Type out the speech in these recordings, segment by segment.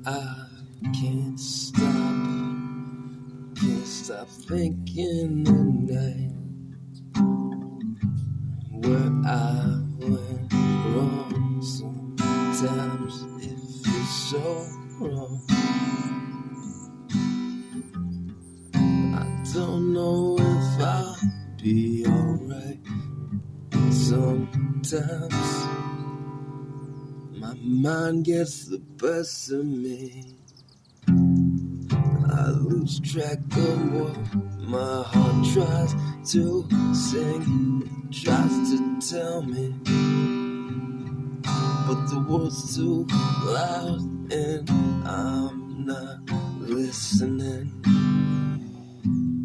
I can't stop thinking the night where I went wrong. Sometimes it feels so wrong. I don't know if I'll be alright. Sometimes my mind gets the best of me. I lose track of what my heart tries to sing, tries to tell me, but the world's too loud and I'm not listening.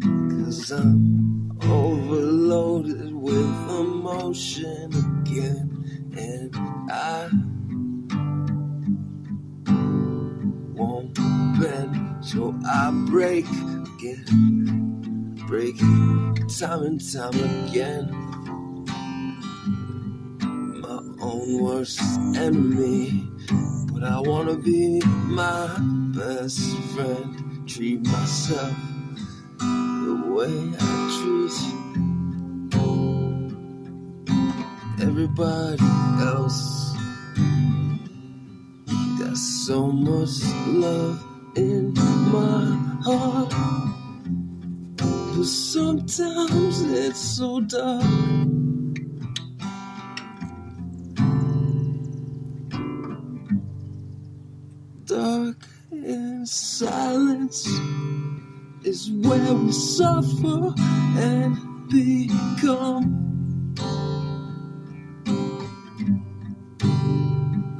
'Cause I'm overloaded with emotion again, and I won't bend, so I break again, break time and time again. My own worst enemy, but I wanna be my best friend. Treat myself the way I treat everybody else. Got so much love in my heart, but sometimes it's so dark. Dark and silence is where we suffer and become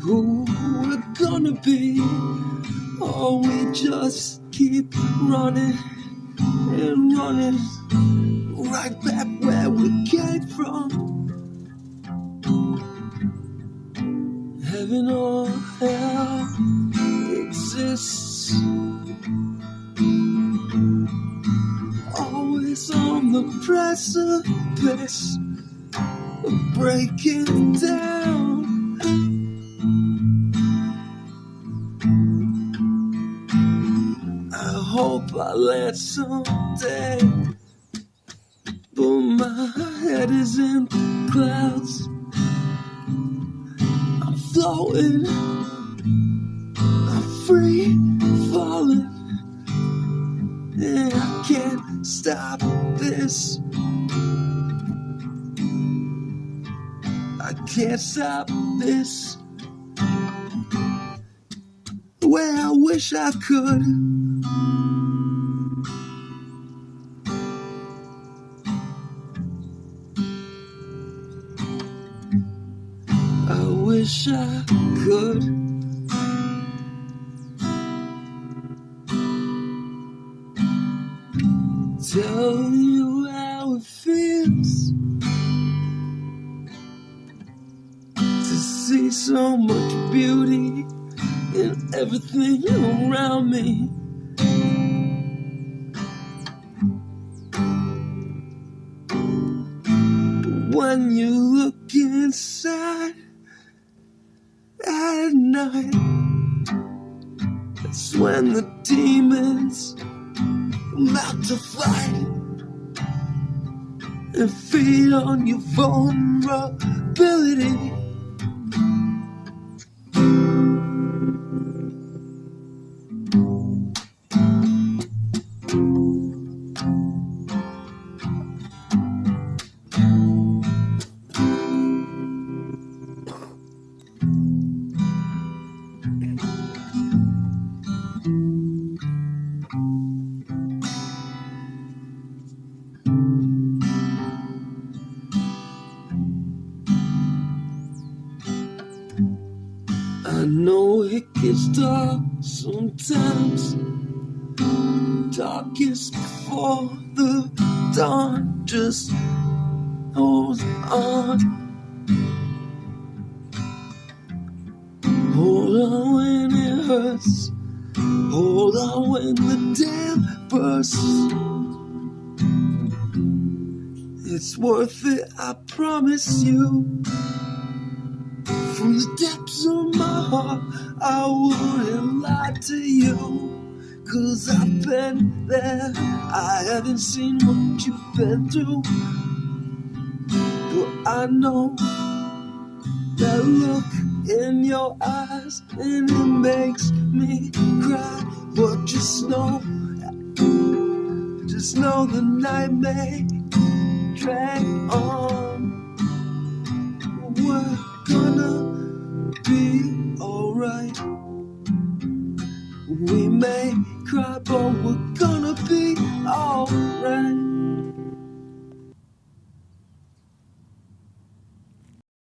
who we're gonna be, or we just keep running and running right back where we came from. Heaven or hell exists, always on the precipice of breaking down. I hope I land someday, but my head is in the clouds. I'm floating, I'm free falling, and I can't stop this. I can't stop this. The way I wish I could. I wish I could. Tell you how it feels to see so much beauty in everything around me. But when you look inside at night, that's when the demons come out to fight and feed on your vulnerability. I know it gets dark sometimes, darkest before the dawn. Just hold on, hold on when it hurts, hold on when the dam bursts. It's worth it, I promise you. From the depths of my heart, I wouldn't lie to you, 'cause I've been there. I haven't seen what you've been through, but I know that look in your eyes and it makes me cry. But just know the night may drag on. What